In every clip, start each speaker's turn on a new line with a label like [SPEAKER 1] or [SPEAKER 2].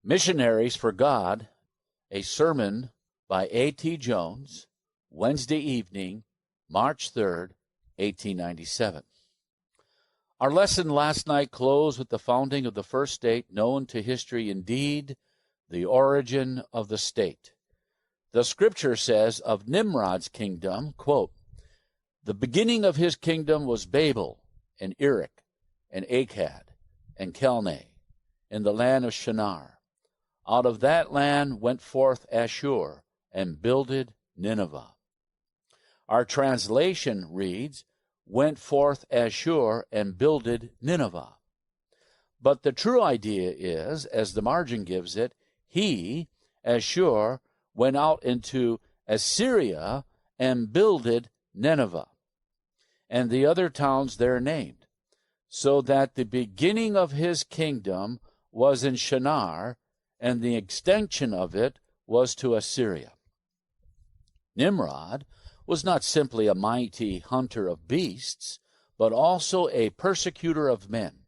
[SPEAKER 1] Missionaries for God, a sermon by A.T. Jones, Wednesday evening, March 3rd, 1897. Our lesson last night closed with the founding of the first state known to history, indeed, the origin of the state. The scripture says of Nimrod's kingdom, quote, "The beginning of his kingdom was Babel, and Erech, and Akkad, and Calneh, in the land of Shinar. Out of that land went forth Ashur, and builded Nineveh." Our translation reads, "Went forth Ashur, and builded Nineveh." But the true idea is, as the margin gives it, he, Ashur, went out into Assyria, and builded Nineveh, and the other towns there named, so that the beginning of his kingdom was in Shinar, and the extension of it was to Assyria. Nimrod was not simply a mighty hunter of beasts, but also a persecutor of men.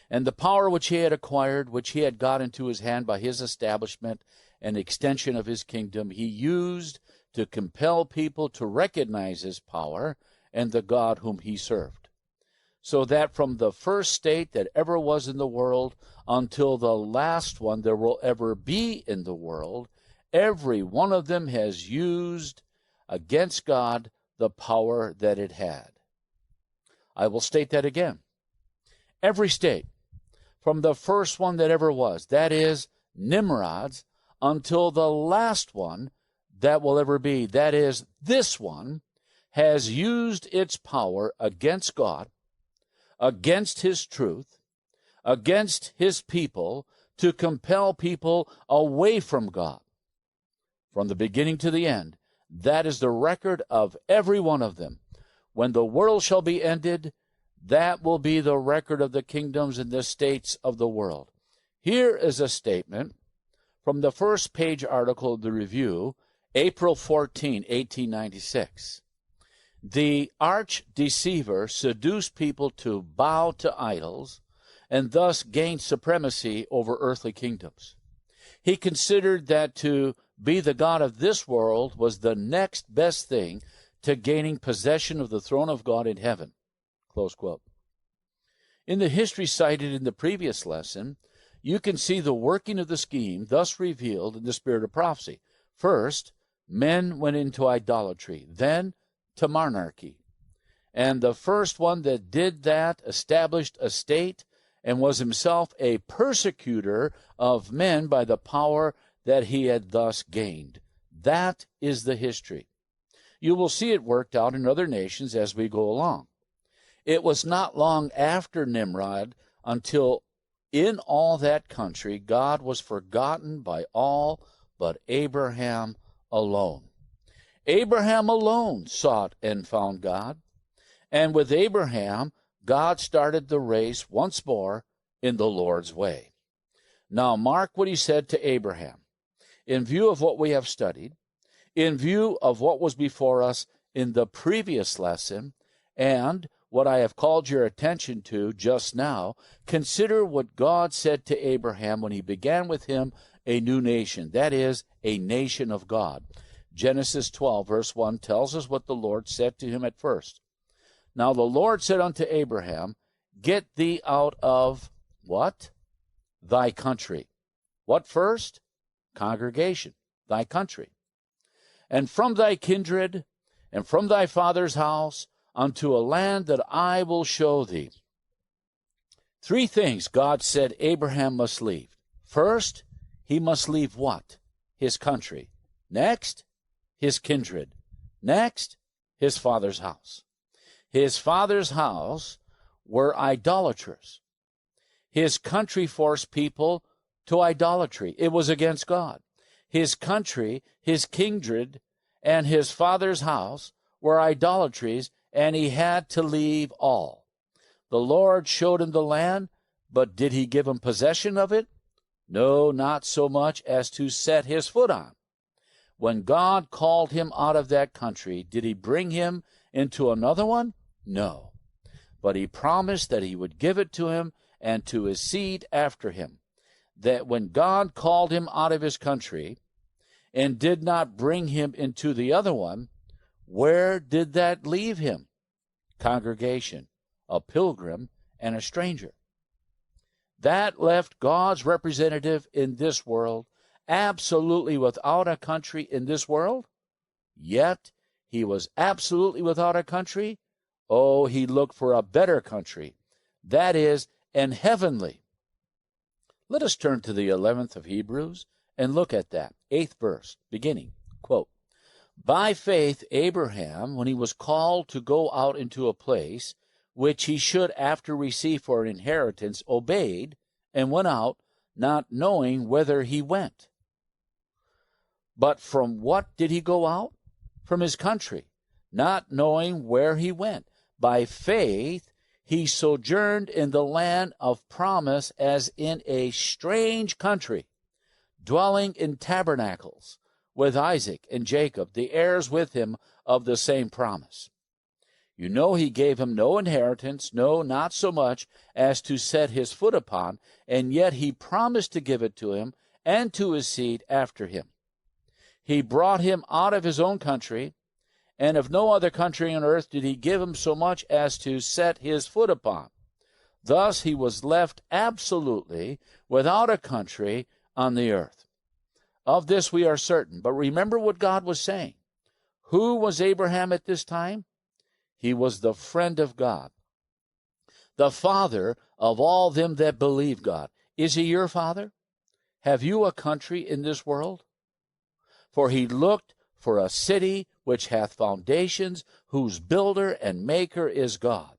[SPEAKER 1] And the power which he had acquired, which he had got into his hand by his establishment and extension of his kingdom, he used to compel people to recognize his power and the God whom he served. So that from the first state that ever was in the world until the last one there will ever be in the world, every one of them has used against God the power that it had. I will state that again. Every state, from the first one that ever was, that is Nimrod's, until the last one that will ever be, that is this one, has used its power against God, against his truth, against his people, to compel people away from God. From the beginning to the end, that is the record of every one of them. When the world shall be ended, that will be the record of the kingdoms and the states of the world. Here is a statement from the first page article of the Review, April 14, 1896. "The arch-deceiver seduced people to bow to idols and thus gained supremacy over earthly kingdoms. He considered that to be the God of this world was the next best thing to gaining possession of the throne of God in heaven." Close quote. In the history cited in the previous lesson, you can see the working of the scheme thus revealed in the spirit of prophecy. First, men went into idolatry, then to monarchy. And the first one that did that established a state and was himself a persecutor of men by the power that he had thus gained. That is the history. You will see it worked out in other nations as we go along. It was not long after Nimrod until in all that country God was forgotten by all but Abraham alone. Abraham alone sought and found God, and with Abraham, God started the race once more in the Lord's way. Now mark what he said to Abraham. In view of what we have studied, in view of what was before us in the previous lesson, and what I have called your attention to just now, consider what God said to Abraham when he began with him a new nation, that is, a nation of God. Genesis 12, verse 1 tells us what the Lord said to him at first. "Now the Lord said unto Abraham, Get thee out of," what? "Thy country." What first? Congregation, thy country. "And from thy kindred, and from thy father's house, unto a land that I will show thee." Three things God said Abraham must leave. First, he must leave what? His country. Next, his kindred. Next, his father's house. His father's house were idolaters. His country forced people to idolatry. It was against God. His country, his kindred, and his father's house were idolatries, and he had to leave all. The Lord showed him the land, but did he give him possession of it? No, not so much as to set his foot on. When God called him out of that country, did he bring him into another one? No. But he promised that he would give it to him and to his seed after him. that when God called him out of his country and did not bring him into the other one, where did that leave him? Congregation, a pilgrim, and a stranger. That left God's representative in this world absolutely without a country in this world. Yet he was absolutely without a country. Oh, he looked for a better country, that is, an heavenly. Let us turn to the 11th of Hebrews and look at that 8th verse, beginning, quote, "By faith Abraham, when he was called to go out into a place which he should after receive for an inheritance, obeyed, and went out, not knowing whither he went." But from what did he go out? From his country, not knowing where he went. By faith he sojourned in the land of promise as in a strange country, dwelling in tabernacles with Isaac and Jacob, the heirs with him of the same promise. You know he gave him no inheritance, no, not so much as to set his foot upon, and yet he promised to give it to him and to his seed after him. He brought him out of his own country, and of no other country on earth did he give him so much as to set his foot upon. Thus he was left absolutely without a country on the earth. Of this we are certain. But remember what God was saying. Who was Abraham at this time? He was the friend of God, the father of all them that believe God. Is he your father? Have you a country in this world? For he looked for a city which hath foundations, whose builder and maker is God.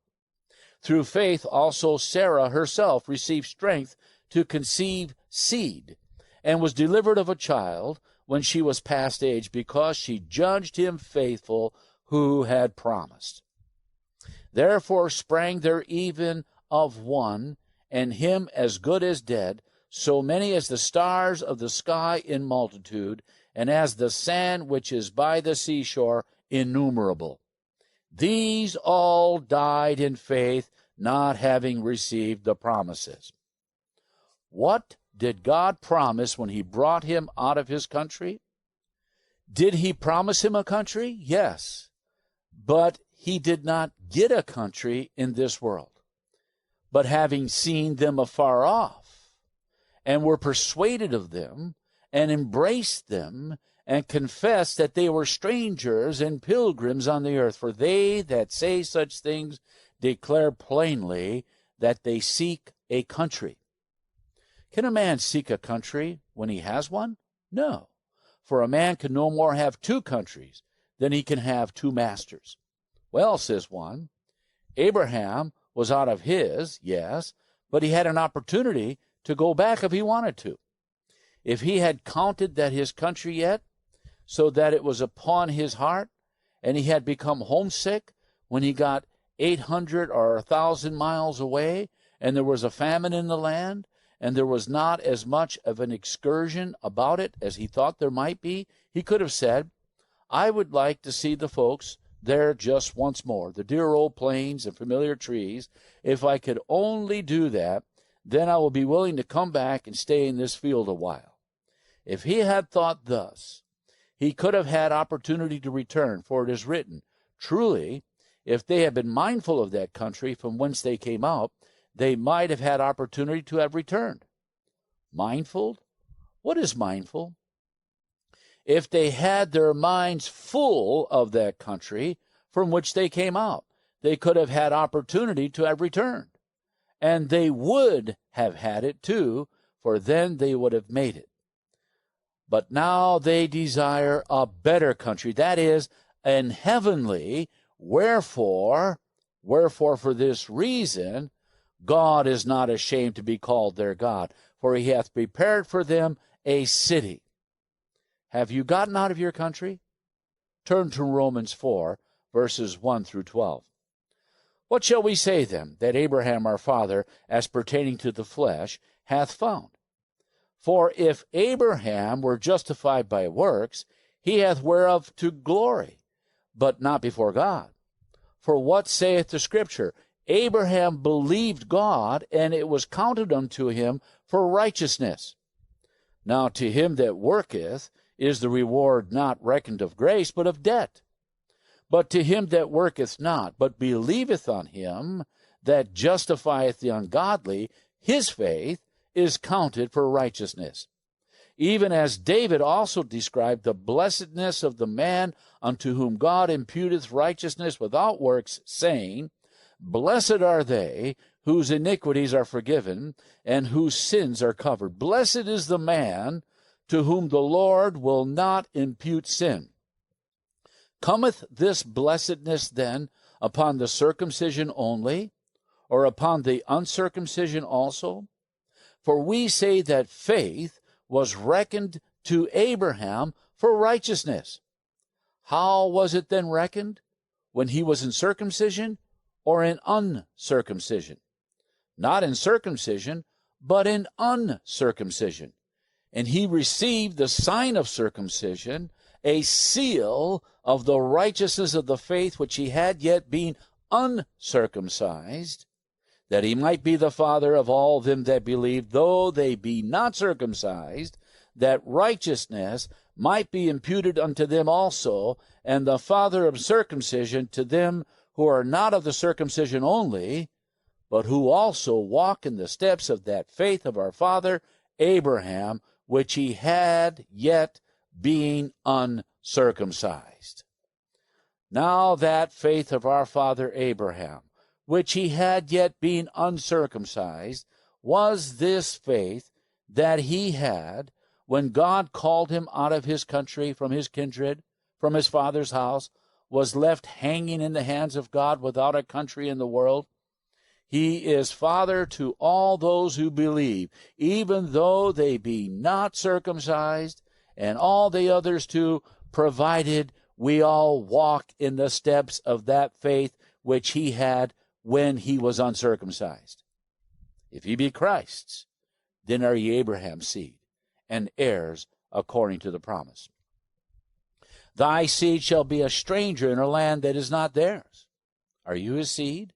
[SPEAKER 1] Through faith also Sarah herself received strength to conceive seed, and was delivered of a child when she was past age, because she judged him faithful who had promised. Therefore sprang there even of one, and him as good as dead, so many as the stars of the sky in multitude, and as the sand which is by the seashore innumerable. These all died in faith, not having received the promises. What did God promise when he brought him out of his country? Did he promise him a country? Yes. But he did not get a country in this world. But having seen them afar off, and were persuaded of them, and embraced them, and confessed that they were strangers and pilgrims on the earth. For they that say such things declare plainly that they seek a country. Can a man seek a country when he has one? No. For a man can no more have two countries than he can have two masters. Well, says one, Abraham was out of his, yes, but he had an opportunity to go back if he wanted to. If he had counted that his country yet, so that it was upon his heart, and he had become homesick when he got 800 or 1,000 miles away, and there was a famine in the land, and there was not as much of an excursion about it as he thought there might be, he could have said, I would like to see the folks there just once more, the dear old plains and familiar trees. If I could only do that, then I will be willing to come back and stay in this field a while. If he had thought thus, he could have had opportunity to return, for it is written, truly, if they had been mindful of that country from whence they came out, they might have had opportunity to have returned. Mindful? What is mindful? If they had their minds full of that country from which they came out, they could have had opportunity to have returned. And they would have had it too, for then they would have made it. But now they desire a better country, that is, an heavenly. Wherefore for this reason, God is not ashamed to be called their God, for he hath prepared for them a city. Have you gotten out of your country? Turn to Romans 4, verses 1 through 12. What shall we say then, that Abraham our father, as pertaining to the flesh, hath found? For if Abraham were justified by works, he hath whereof to glory, but not before God. For what saith the Scripture? Abraham believed God, and it was counted unto him for righteousness. Now to him that worketh is the reward not reckoned of grace, but of debt. But to him that worketh not, but believeth on him that justifieth the ungodly, his faith is counted for righteousness. Even as David also described the blessedness of the man unto whom God imputeth righteousness without works, saying, Blessed are they whose iniquities are forgiven, and whose sins are covered. Blessed is the man to whom the Lord will not impute sin. Cometh this blessedness then upon the circumcision only, or upon the uncircumcision also? For we say that faith was reckoned to Abraham for righteousness. How was it then reckoned? When he was in circumcision or in uncircumcision? Not in circumcision, but in uncircumcision. And he received the sign of circumcision, a seal of the righteousness of the faith which he had yet been uncircumcised, that he might be the father of all them that believe, though they be not circumcised, that righteousness might be imputed unto them also, and the father of circumcision to them who are not of the circumcision only, but who also walk in the steps of that faith of our father Abraham, which he had yet being uncircumcised. Now that faith of our father Abraham, which he had yet been uncircumcised, was this faith that he had when God called him out of his country, from his kindred, from his father's house, was left hanging in the hands of God without a country in the world. He is father to all those who believe, even though they be not circumcised, and all the others too, provided we all walk in the steps of that faith which he had when he was uncircumcised. If ye be Christ's, then are ye Abraham's seed, and heirs according to the promise. Thy seed shall be a stranger in a land that is not theirs. Are you his seed?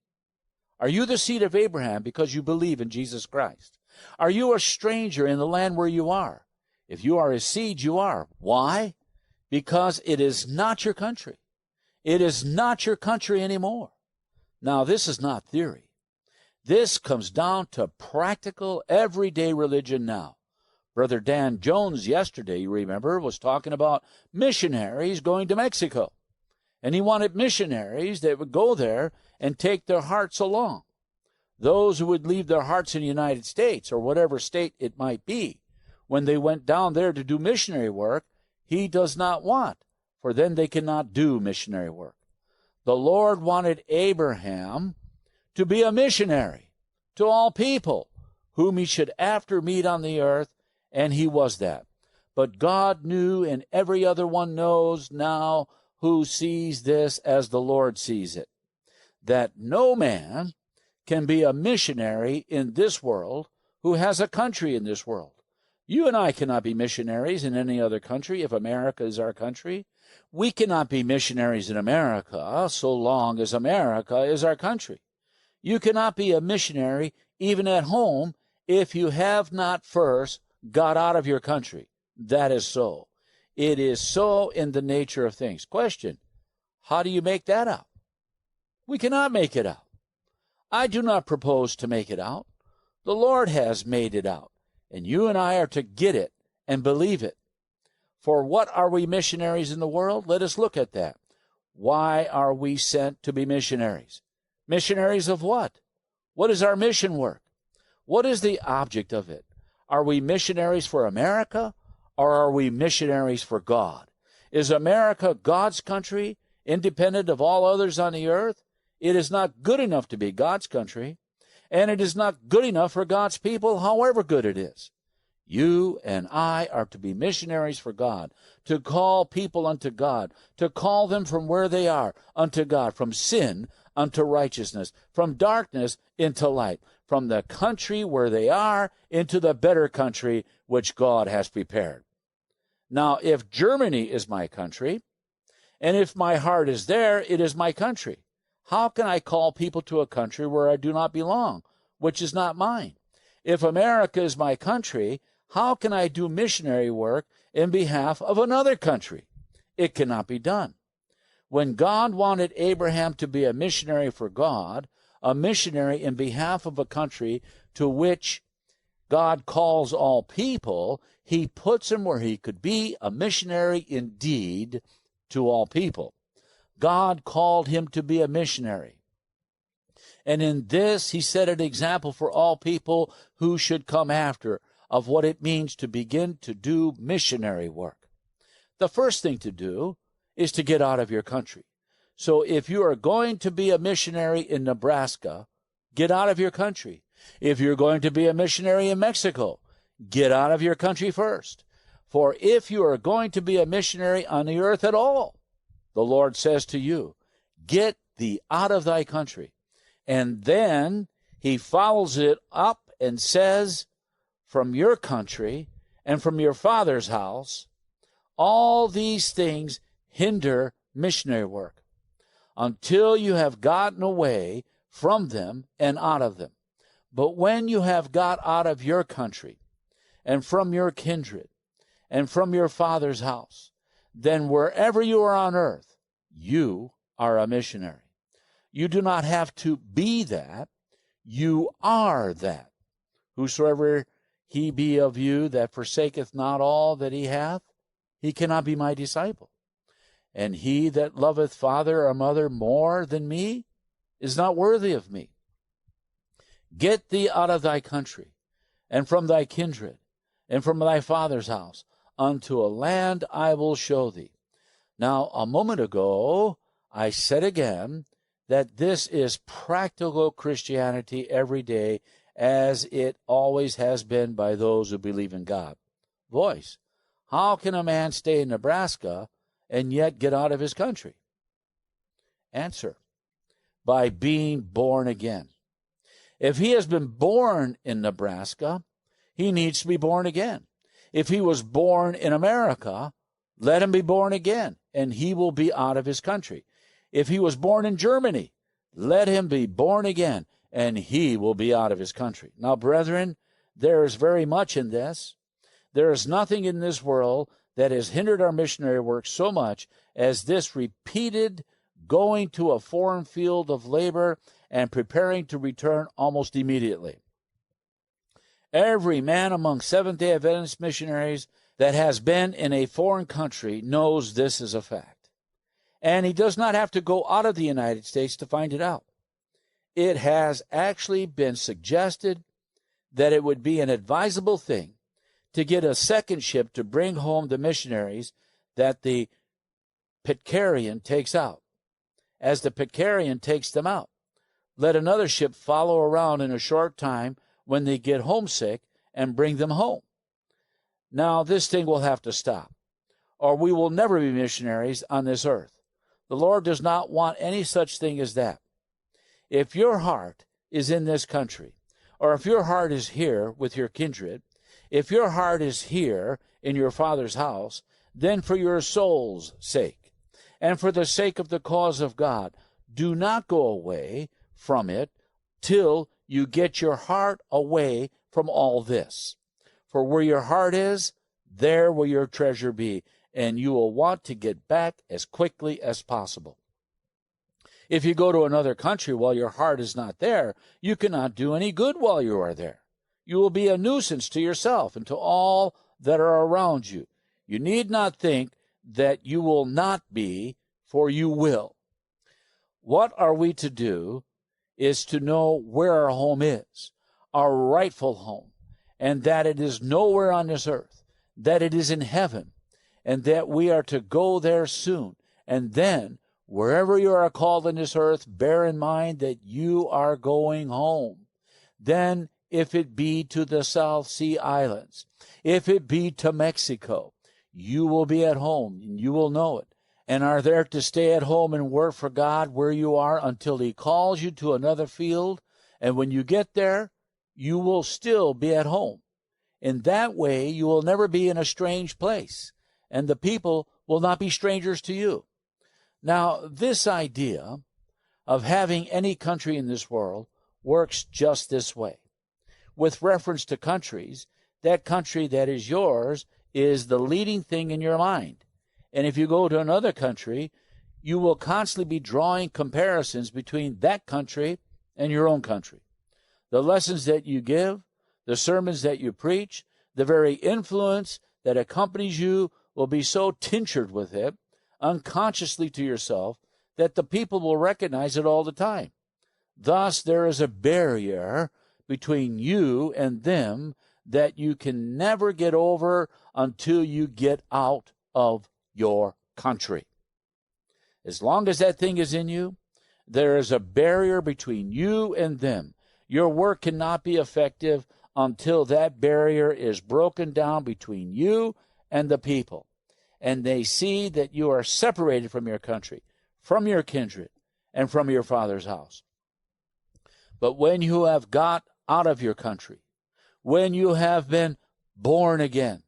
[SPEAKER 1] Are you the seed of Abraham because you believe in Jesus Christ? Are you a stranger in the land where you are? If you are his seed, you are. Why? Because it is not your country. It is not your country anymore. Now, this is not theory. This comes down to practical, everyday religion now. Brother Dan Jones yesterday, you remember, was talking about missionaries going to Mexico. And he wanted missionaries that would go there and take their hearts along. Those who would leave their hearts in the United States, or whatever state it might be, when they went down there to do missionary work, he does not want, for then they cannot do missionary work. The Lord wanted Abraham to be a missionary to all people whom he should after meet on the earth, and he was that. But God knew, and every other one knows now who sees this as the Lord sees it, that no man can be a missionary in this world who has a country in this world. You and I cannot be missionaries in any other country if America is our country. We cannot be missionaries in America so long as America is our country. You cannot be a missionary even at home if you have not first got out of your country. That is so. It is so in the nature of things. Question, how do you make that out? We cannot make it out. I do not propose to make it out. The Lord has made it out, and you and I are to get it and believe it. For what are we missionaries in the world? Let us look at that. Why are we sent to be missionaries? Missionaries of what? What is our mission work? What is the object of it? Are we missionaries for America, or are we missionaries for God? Is America God's country, independent of all others on the earth? It is not good enough to be God's country, and it is not good enough for God's people, however good it is. You and I are to be missionaries for God, to call people unto God, to call them from where they are unto God, from sin unto righteousness, from darkness into light, from the country where they are into the better country which God has prepared. Now, if Germany is my country, and if my heart is there, it is my country. How can I call people to a country where I do not belong, which is not mine? If America is my country, how can I do missionary work in behalf of another country? It cannot be done. When God wanted Abraham to be a missionary for God, a missionary in behalf of a country to which God calls all people, he puts him where he could be a missionary indeed to all people. God called him to be a missionary. And in this, he set an example for all people who should come after of what it means to begin to do missionary work. The first thing to do is to get out of your country. So if you are going to be a missionary in Nebraska, get out of your country. If you're going to be a missionary in Mexico, get out of your country first. For if you are going to be a missionary on the earth at all, the Lord says to you, get thee out of thy country. And then he follows it up and says, from your country and from your father's house, all these things hinder missionary work until you have gotten away from them and out of them. But when you have got out of your country and from your kindred and from your father's house, then wherever you are on earth, you are a missionary. You do not have to be that. You are that. Whosoever he be of you that forsaketh not all that he hath, he cannot be my disciple. And he that loveth father or mother more than me is not worthy of me. Get thee out of thy country, and from thy kindred, and from thy father's house, unto a land I will show thee. Now, a moment ago, I said again that this is practical Christianity every day, as it always has been by those who believe in God. Voice: how can a man stay in Nebraska and yet get out of his country? Answer: by being born again. If he has been born in Nebraska, he needs to be born again. If he was born in America, let him be born again, and he will be out of his country. If he was born in Germany, let him be born again, and he will be out of his country. Now, brethren, there is very much in this. There is nothing in this world that has hindered our missionary work so much as this repeated going to a foreign field of labor and preparing to return almost immediately. Every man among Seventh-day Adventist missionaries that has been in a foreign country knows this is a fact. And he does not have to go out of the United States to find it out. It has actually been suggested that it would be an advisable thing to get a second ship to bring home the missionaries that the Pitcairn takes out. As the Pitcairn takes them out, let another ship follow around in a short time when they get homesick and bring them home. Now, this thing will have to stop, or we will never be missionaries on this earth. The Lord does not want any such thing as that. If your heart is in this country, or if your heart is here with your kindred, if your heart is here in your Father's house, then for your soul's sake, and for the sake of the cause of God, do not go away from it till you get your heart away from all this. For where your heart is, there will your treasure be, and you will want to get back as quickly as possible. If you go to another country while your heart is not there, you cannot do any good while you are there. You will be a nuisance to yourself and to all that are around you. You need not think that you will not be, for you will. What are we to do is to know where our home is, our rightful home, and that it is nowhere on this earth, that it is in heaven, and that we are to go there soon. And then, wherever you are called on this earth, bear in mind that you are going home. Then, if it be to the South Sea Islands, if it be to Mexico, you will be at home, and you will know it, and are there to stay at home and work for God where you are until he calls you to another field. And when you get there, you will still be at home. In that way, you will never be in a strange place, and the people will not be strangers to you. Now, this idea of having any country in this world works just this way. with reference to countries, that country that is yours is the leading thing in your mind. And if you go to another country, you will constantly be drawing comparisons between that country and your own country. The lessons that you give, the sermons that you preach, the very influence that accompanies you will be so tinctured with it, unconsciously to yourself, that the people will recognize it all the time. Thus, there is a barrier between you and them that you can never get over until you get out of your country. As long as that thing is in you, there is a barrier between you and them. Your work cannot be effective until that barrier is broken down between you and the people, and they see that you are separated from your country, from your kindred, and from your father's house. But when you have got out of your country, when you have been born again,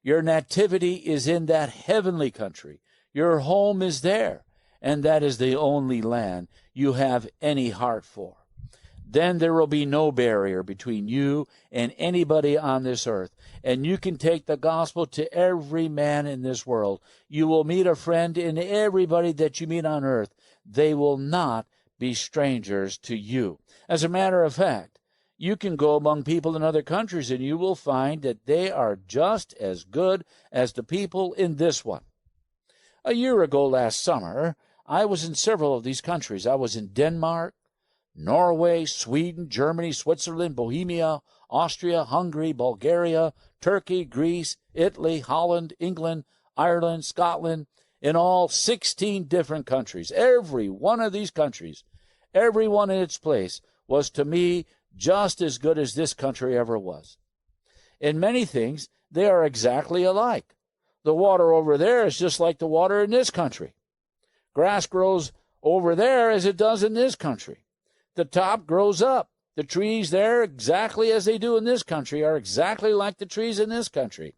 [SPEAKER 1] your nativity is in that heavenly country. Your home is there, and that is the only land you have any heart for. Then there will be no barrier between you and anybody on this earth, and you can take the gospel to every man in this world. You will meet a friend in everybody that you meet on earth. They will not be strangers to you. As a matter of fact, you can go among people in other countries, and you will find that they are just as good as the people in this one. A year ago last summer, I was in several of these countries. I was in Denmark, Norway, Sweden, Germany, Switzerland, Bohemia, Austria, Hungary, Bulgaria, Turkey, Greece, Italy, Holland, England, Ireland, Scotland, in all 16 different countries. Every one of these countries, every one in its place, was to me just as good as this country ever was. In many things, they are exactly alike. The water over there is just like the water in this country. Grass grows over there as it does in this country. The top grows up. The trees there, exactly as they do in this country, are exactly like the trees in this country.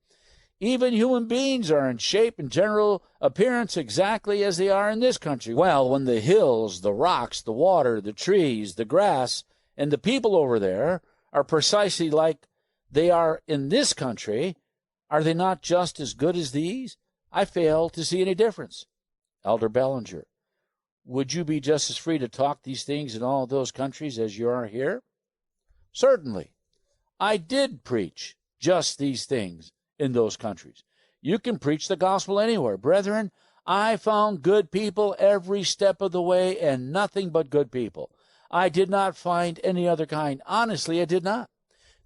[SPEAKER 1] Even human beings are in shape and general appearance exactly as they are in this country. Well, when the hills, the rocks, the water, the trees, the grass, and the people over there are precisely like they are in this country, are they not just as good as these? I fail to see any difference. Elder Bellinger, would you be just as free to talk these things in all those countries as you are here? Certainly. I did preach just these things in those countries. You can preach the gospel anywhere. Brethren, I found good people every step of the way, and nothing but good people. I did not find any other kind. Honestly, I did not.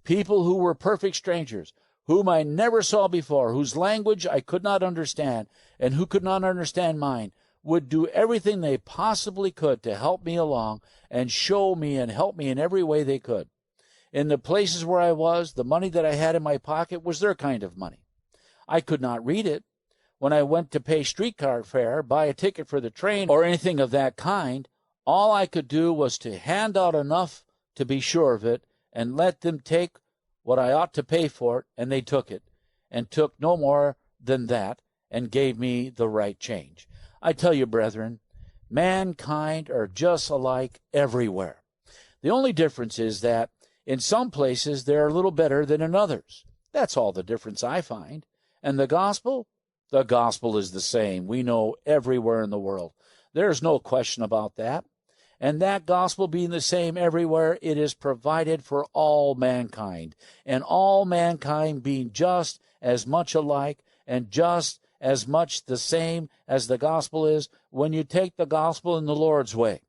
[SPEAKER 1] People who were perfect strangers, whom I never saw before, whose language I could not understand, and who could not understand mine, would do everything they possibly could to help me along and show me and help me in every way they could. In the places where I was, the money that I had in my pocket was their kind of money. I could not read it. When I went to pay streetcar fare, buy a ticket for the train, or anything of that kind, all I could do was to hand out enough to be sure of it and let them take what I ought to pay for it, and they took it, and took no more than that, and gave me the right change. I tell you, brethren, mankind are just alike everywhere. The only difference is that in some places they're a little better than in others. That's all the difference I find. And the gospel? The gospel is the same. We know everywhere in the world. There's no question about that. And that gospel being the same everywhere, it is provided for all mankind. And all mankind being just as much alike and just as much the same as the gospel is, when you take the gospel in the Lord's way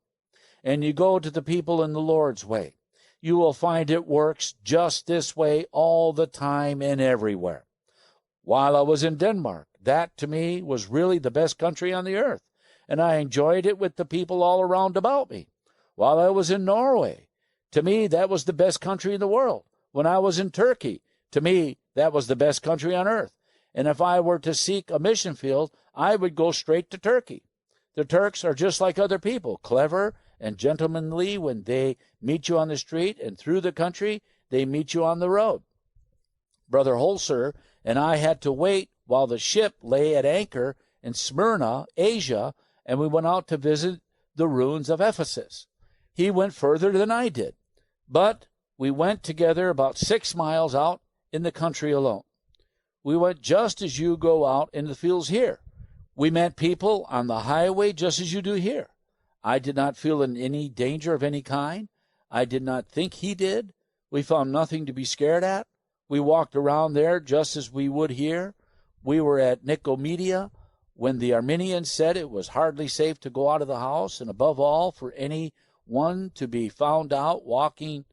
[SPEAKER 1] and you go to the people in the Lord's way, you will find it works just this way all the time and everywhere. While I was in Denmark, that to me was really the best country on the earth, and I enjoyed it with the people all around about me. While I was in Norway, to me that was the best country in the world. When I was in Turkey, to me that was the best country on earth. And if I were to seek a mission field, I would go straight to Turkey. The Turks are just like other people, clever and gentlemanly when they meet you on the street, and through the country, they meet you on the road. Brother Holzer and I had to wait while the ship lay at anchor in Smyrna, Asia, and we went out to visit the ruins of Ephesus. He went further than I did, but We went together about 6 miles out in the country alone. We went just as you go out in the fields here. We met people on the highway just as you do here. I did not feel in any danger of any kind. I did not think he did. We found nothing to be scared at. We walked around there just as we would here. We were at Nicomedia when the Armenians said it was hardly safe to go out of the house, and above all for any one to be found out walking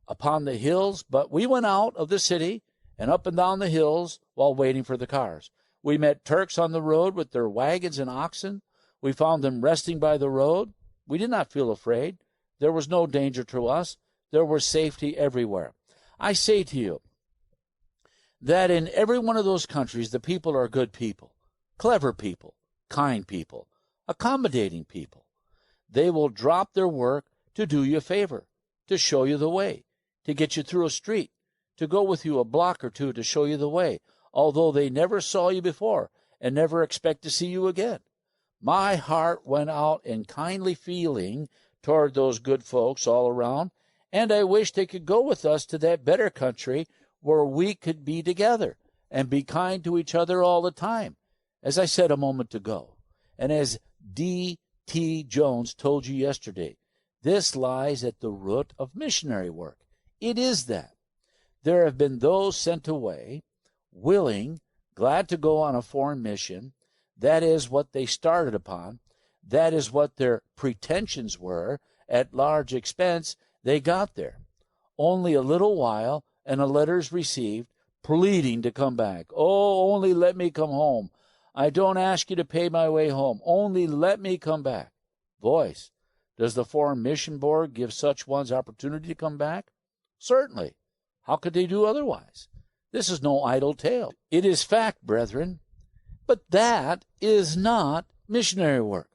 [SPEAKER 1] upon the hills. But we went out of the city and up and down the hills while waiting for the cars. We met Turks on the road with their wagons and oxen. We found them resting by the road. We did not feel afraid. There was no danger to us. There was safety everywhere. I say to you that in every one of those countries, the people are good people, clever people, kind people, accommodating people. They will drop their work to do you a favor, to show you the way, to get you through a street, to go with you a block or two to show you the way, although they never saw you before and never expect to see you again. My heart went out in kindly feeling toward those good folks all around, and I wish they could go with us to that better country where we could be together and be kind to each other all the time. As I said a moment ago, and as D.T. Jones told you yesterday, this lies at the root of missionary work. It is that. There have been those sent away, willing, glad to go on a foreign mission. That is what they started upon. That is what their pretensions were. At large expense, they got there. Only a little while, and a letter is received, pleading to come back. Oh, only let me come home. I don't ask you to pay my way home. Only let me come back. Voice, does the Foreign Mission Board give such ones opportunity to come back? Certainly. How could they do otherwise? This is no idle tale. It is fact, brethren. But that is not missionary work.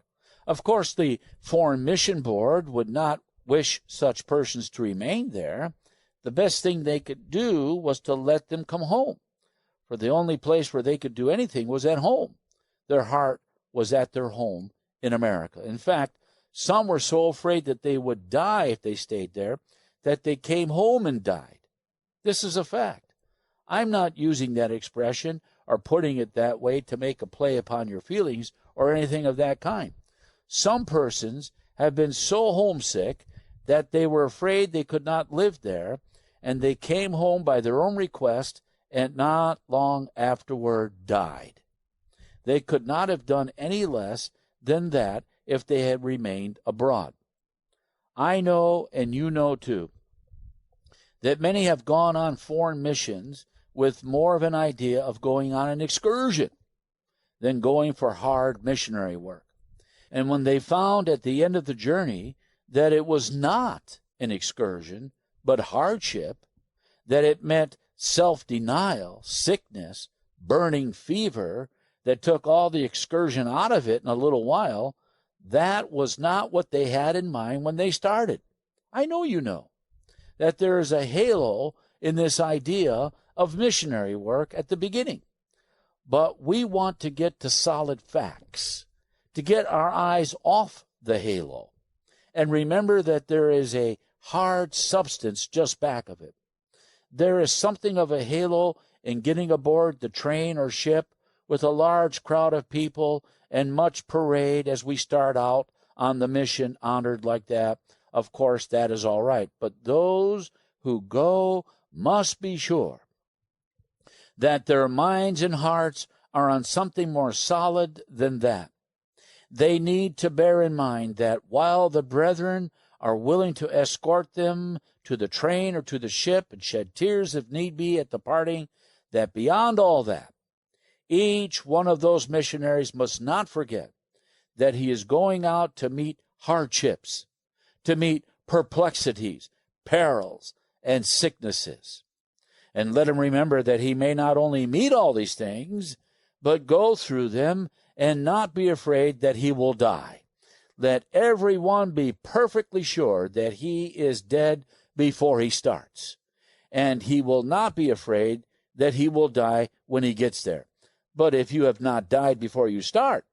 [SPEAKER 1] Of course, the Foreign Mission Board would not wish such persons to remain there. The best thing they could do was to let them come home, for the only place where they could do anything was at home. Their heart was at their home in America. In fact, some were so afraid that they would die if they stayed there that they came home and died. This is a fact. I'm not using that expression or putting it that way to make a play upon your feelings or anything of that kind. Some persons have been so homesick that they were afraid they could not live there, and they came home by their own request and not long afterward died. They could not have done any less than that if they had remained abroad. I know, and you know too, that many have gone on foreign missions with more of an idea of going on an excursion than going for hard missionary work. And when they found at the end of the journey that it was not an excursion, but hardship, that it meant self-denial, sickness, burning fever, that took all the excursion out of it in a little while, that was not what they had in mind when they started. I know you know that there is a halo in this idea of missionary work at the beginning. But we want to get to solid facts, to get our eyes off the halo, and remember that there is a hard substance just back of it. There is something of a halo in getting aboard the train or ship with a large crowd of people and much parade as we start out on the mission, honored like that. Of course, that is all right. But those who go must be sure that their minds and hearts are on something more solid than that. They need to bear in mind that while the brethren are willing to escort them to the train or to the ship and shed tears if need be at the parting, that beyond all that, each one of those missionaries must not forget that he is going out to meet hardships, to meet perplexities, perils, and sicknesses. And let him remember that he may not only meet all these things, but go through them and not be afraid that he will die. Let everyone be perfectly sure that he is dead before he starts, and he will not be afraid that he will die when he gets there. But if you have not died before you start,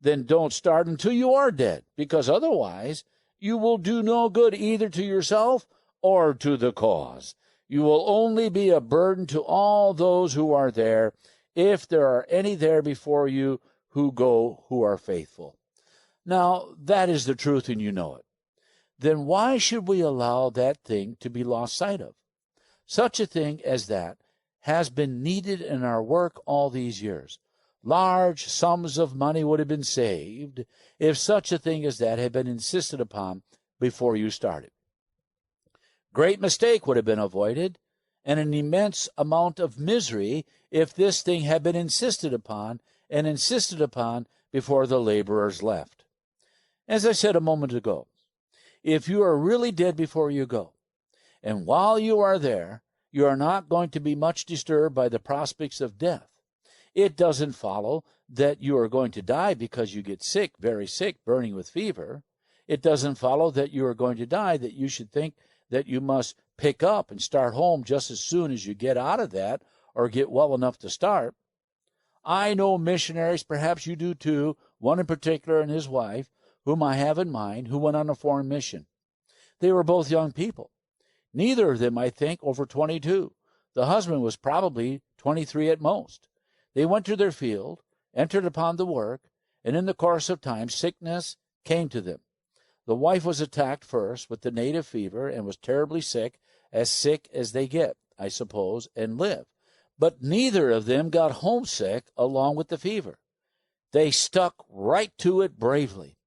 [SPEAKER 1] then don't start until you are dead, because otherwise you will do no good either to yourself or to the cause. You will only be a burden to all those who are there, if there are any there before you who are faithful. Now, that is the truth, and you know it. Then why should we allow that thing to be lost sight of? Such a thing as that has been needed in our work all these years. Large sums of money would have been saved if such a thing as that had been insisted upon before you started. Great mistake would have been avoided, and an immense amount of misery if this thing had been insisted upon before the laborers left. As I said a moment ago, if you are really dead before you go, and while you are there, you are not going to be much disturbed by the prospects of death, it doesn't follow that you are going to die because you get sick, very sick, burning with fever. It doesn't follow that you are going to die, that you should think that you must pick up and start home just as soon as you get out of that or get well enough to start. I know missionaries, perhaps you do too, one in particular and his wife, whom I have in mind, who went on a foreign mission. They were both young people. Neither of them, I think, over 22. The husband was probably 23 at most. They went to their field, entered upon the work, and in the course of time sickness came to them. The wife was attacked first with the native fever and was terribly sick as they get, I suppose, and live. But neither of them got homesick along with the fever. They stuck right to it bravely.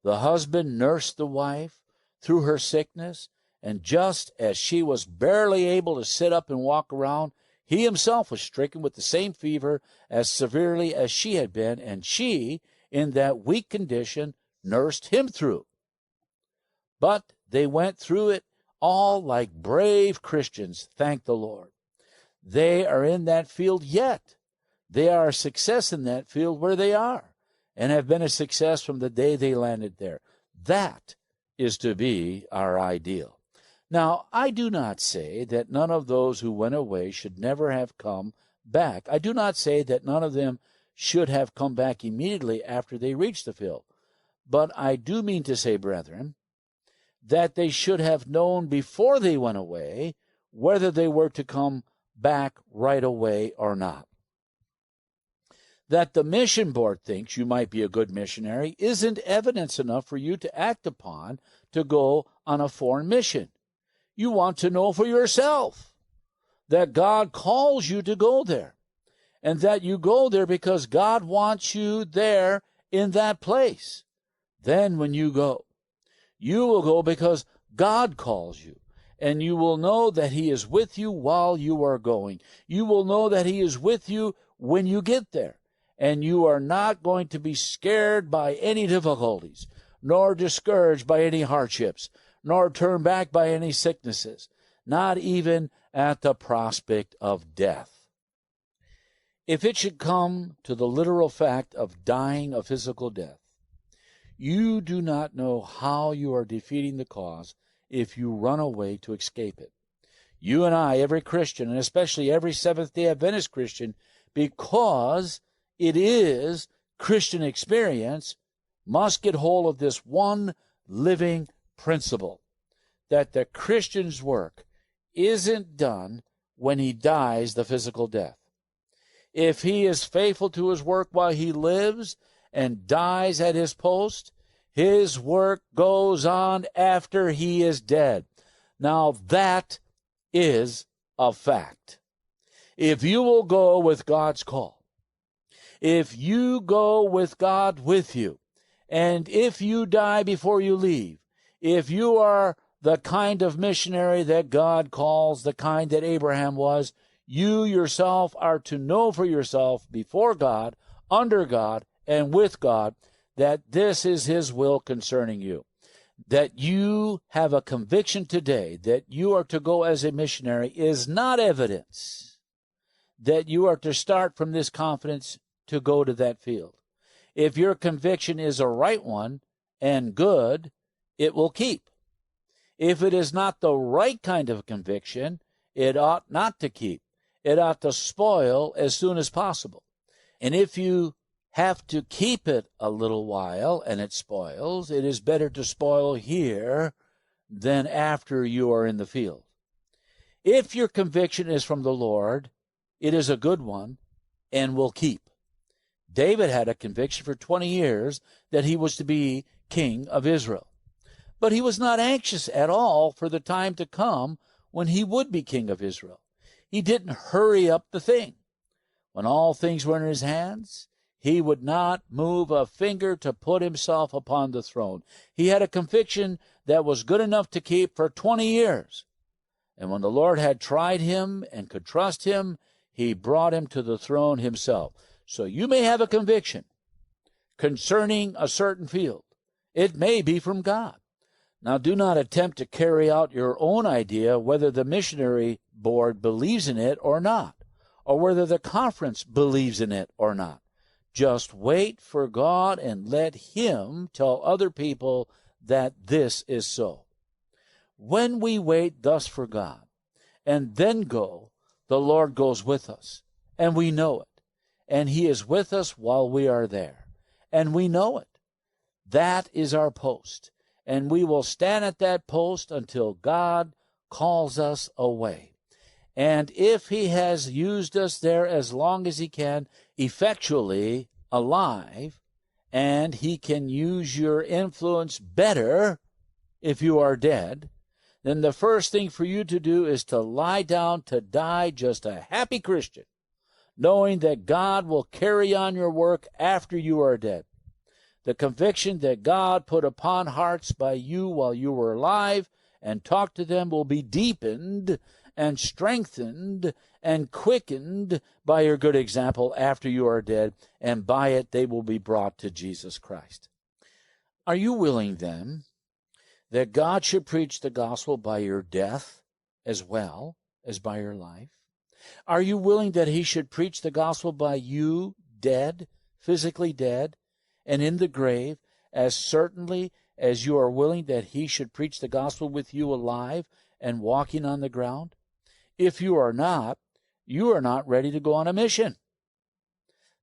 [SPEAKER 1] The husband nursed the wife through her sickness, and just as she was barely able to sit up and walk around, he himself was stricken with the same fever as severely as she had been, and she, in that weak condition, nursed him through. But they went through it all like brave Christians, thank the Lord. They are in that field yet. They are a success in that field where they are, and have been a success from the day they landed there. That is to be our ideal. Now, I do not say that none of those who went away should never have come back. I do not say that none of them should have come back immediately after they reached the field. But I do mean to say, brethren, that they should have known before they went away whether they were to come back right away or not. That the mission board thinks you might be a good missionary isn't evidence enough for you to act upon to go on a foreign mission. You want to know for yourself that God calls you to go there, and that you go there because God wants you there in that place. Then when you go, you will go because God calls you, and you will know that He is with you while you are going. You will know that He is with you when you get there, and you are not going to be scared by any difficulties, nor discouraged by any hardships, nor turned back by any sicknesses, not even at the prospect of death. If it should come to the literal fact of dying a physical death, you do not know how you are defeating the cause if you run away to escape it. You and I, every Christian, and especially every Seventh-day Adventist Christian, because it is Christian experience, must get hold of this one living principle, that the Christian's work isn't done when he dies the physical death. If he is faithful to his work while he lives and dies at his post, his work goes on after he is dead. Now that is a fact. If you will go with God's call, if you go with God with you, and if you die before you leave, if you are the kind of missionary that God calls, the kind that Abraham was, you yourself are to know for yourself before God, under God, and with God, that this is His will concerning you. That you have a conviction today that you are to go as a missionary is not evidence that you are to start from this confidence to go to that field. If your conviction is a right one and good, it will keep. If it is not the right kind of conviction, it ought not to keep. It ought to spoil as soon as possible. And if you have to keep it a little while and it spoils, it is better to spoil here than after you are in the field. If your conviction is from the Lord, it is a good one and will keep. David had a conviction for 20 years that he was to be king of Israel. But he was not anxious at all for the time to come when he would be king of Israel. He didn't hurry up the thing. When all things were in his hands, he would not move a finger to put himself upon the throne. He had a conviction that was good enough to keep for 20 years. And when the Lord had tried him and could trust him, he brought him to the throne himself. So you may have a conviction concerning a certain field. It may be from God. Now, do not attempt to carry out your own idea whether the missionary board believes in it or not, or whether the conference believes in it or not. Just wait for God and let Him tell other people that this is so. When we wait thus for God and then go, the Lord goes with us, and we know it. And He is with us while we are there, and we know it. That is our post, and we will stand at that post until God calls us away. And if He has used us there as long as He can, effectually alive, and He can use your influence better if you are dead, then the first thing for you to do is to lie down to die just a happy Christian, knowing that God will carry on your work after you are dead. The conviction that God put upon hearts by you while you were alive and talked to them will be deepened and strengthened and quickened by your good example after you are dead, and by it they will be brought to Jesus Christ. Are you willing, then, that God should preach the gospel by your death as well as by your life? Are you willing that He should preach the gospel by you dead, physically dead, and in the grave, as certainly as you are willing that He should preach the gospel with you alive and walking on the ground? If you are not ready to go on a mission.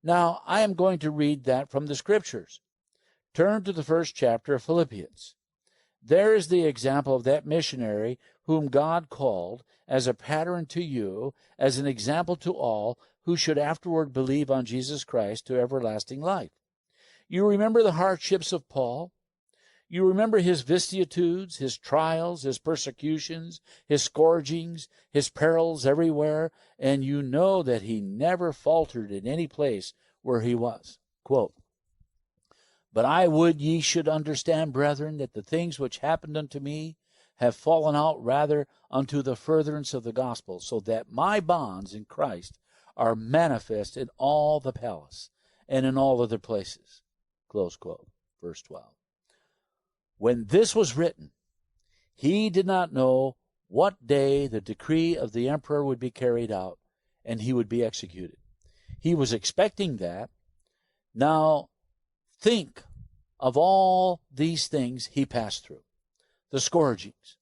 [SPEAKER 1] Now, I am going to read that from the Scriptures. Turn to the first chapter of Philippians. There is the example of that missionary whom God called as a pattern to you, as an example to all who should afterward believe on Jesus Christ to everlasting life. You remember the hardships of Paul. You remember his vicissitudes, his trials, his persecutions, his scourgings, his perils everywhere, and you know that he never faltered in any place where he was. Quote, "But I would ye should understand, brethren, that the things which happened unto me have fallen out rather unto the furtherance of the gospel, so that my bonds in Christ are manifest in all the palace and in all other places." Close quote. Verse 12. When this was written, he did not know what day the decree of the emperor would be carried out and he would be executed. He was expecting that. Now, think of all these things he passed through: the scourgings,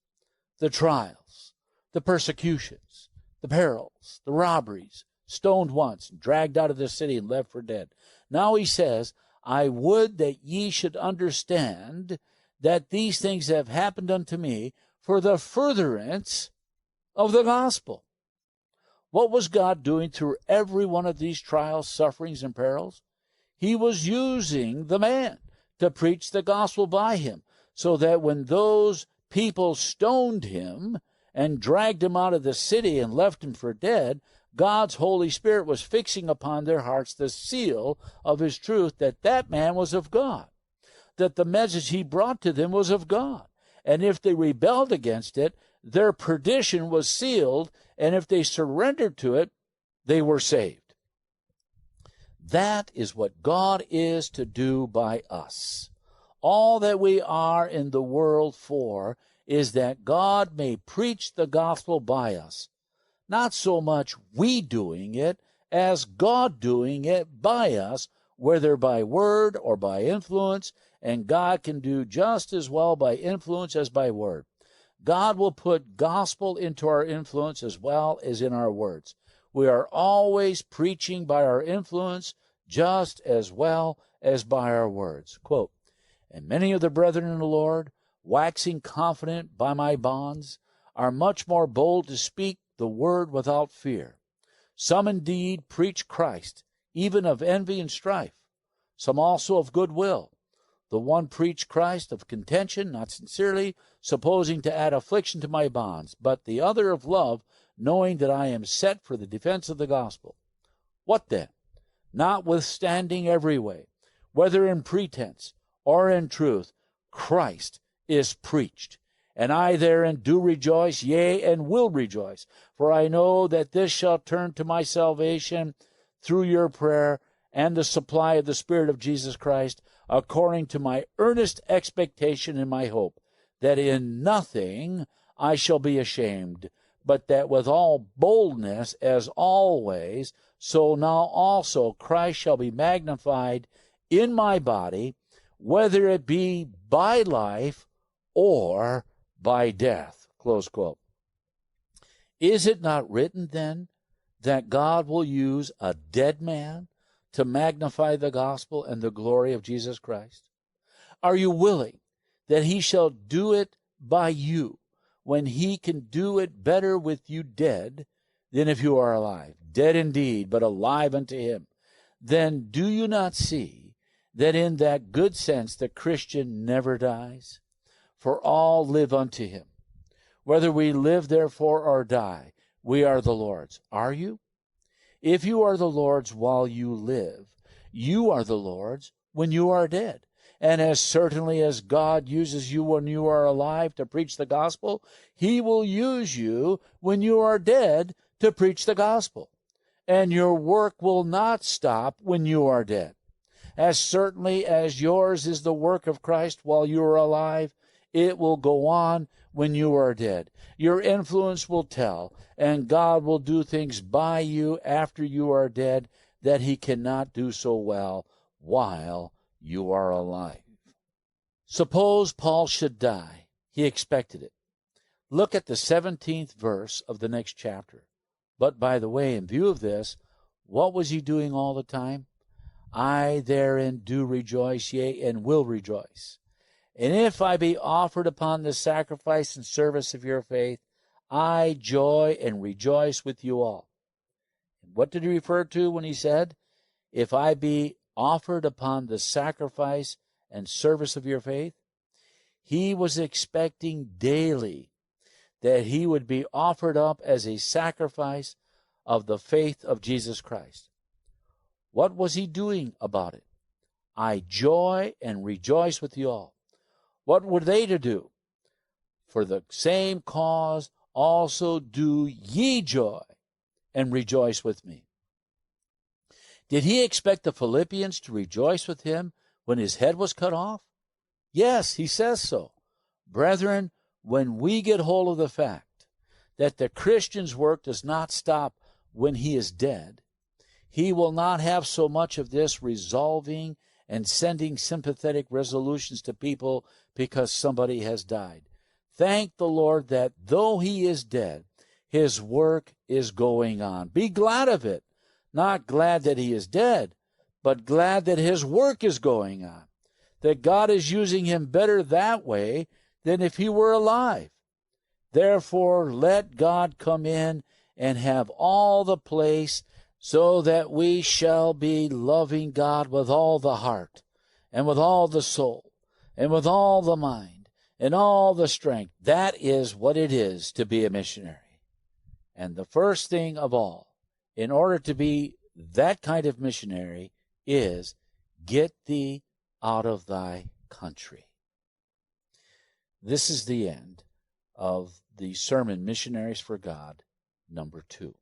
[SPEAKER 1] the trials, the persecutions, the perils, the robberies, stoned once, dragged out of the city and left for dead. Now he says, I would that ye should understand that these things have happened unto me for the furtherance of the gospel. What was God doing through every one of these trials, sufferings, and perils? He was using the man to preach the gospel by him, so that when those people stoned him and dragged him out of the city and left him for dead, God's Holy Spirit was fixing upon their hearts the seal of His truth, that that man was of God, that the message he brought to them was of God. And if they rebelled against it, their perdition was sealed, and if they surrendered to it, they were saved. That is what God is to do by us. All that we are in the world for is that God may preach the gospel by us. Not so much we doing it as God doing it by us, whether by word or by influence, and God can do just as well by influence as by word. God will put gospel into our influence as well as in our words. We are always preaching by our influence just as well as by our words. Quote, "And many of the brethren in the Lord, waxing confident by my bonds, are much more bold to speak the word without fear. Some indeed preach Christ, even of envy and strife, some also of good will. The one preached Christ of contention, not sincerely, supposing to add affliction to my bonds, but the other of love, knowing that I am set for the defense of the gospel. What then? Notwithstanding every way, whether in pretense or in truth, Christ is preached, and I therein do rejoice, yea, and will rejoice, for I know that this shall turn to my salvation through your prayer and the supply of the Spirit of Jesus Christ, according to my earnest expectation and my hope, that in nothing I shall be ashamed, but that with all boldness, as always, so now also Christ shall be magnified in my body, whether it be by life or by death. Close quote. Is it not written then that God will use a dead man to magnify the gospel and the glory of Jesus Christ? Are you willing that he shall do it by you, when he can do it better with you dead than if you are alive? Dead indeed, but alive unto him. Then do you not see that in that good sense the Christian never dies? For all live unto him. Whether we live therefore or die, we are the Lord's. Are you? If you are the Lord's while you live, you are the Lord's when you are dead. And as certainly as God uses you when you are alive to preach the gospel, he will use you when you are dead to preach the gospel. And your work will not stop when you are dead. As certainly as yours is the work of Christ while you are alive, it will go on when you are dead. Your influence will tell, and God will do things by you after you are dead that he cannot do so well while you are alive. Suppose Paul should die. He expected it. Look at the 17th verse of the next chapter. But by the way, in view of this, what was he doing all the time? I therein do rejoice, yea, and will rejoice. And if I be offered upon the sacrifice and service of your faith, I joy and rejoice with you all. What did he refer to when he said, if I be offered upon the sacrifice and service of your faith? He was expecting daily that he would be offered up as a sacrifice of the faith of Jesus Christ. What was he doing about it? I joy and rejoice with you all. What were they to do? For the same cause also do ye joy and rejoice with me. Did he expect the Philippians to rejoice with him when his head was cut off? Yes, he says so. Brethren, when we get hold of the fact that the Christian's work does not stop when he is dead, he will not have so much of this resolving and sending sympathetic resolutions to people because somebody has died. Thank the Lord that though he is dead, his work is going on. Be glad of it. Not glad that he is dead, but glad that his work is going on. That God is using him better that way than if he were alive. Therefore, let God come in and have all the place, so that we shall be loving God with all the heart, and with all the soul, and with all the mind, and all the strength. That is what it is to be a missionary. And the first thing of all, in order to be that kind of missionary, is get thee out of thy country. This is the end of the sermon, Missionaries for God, number 2.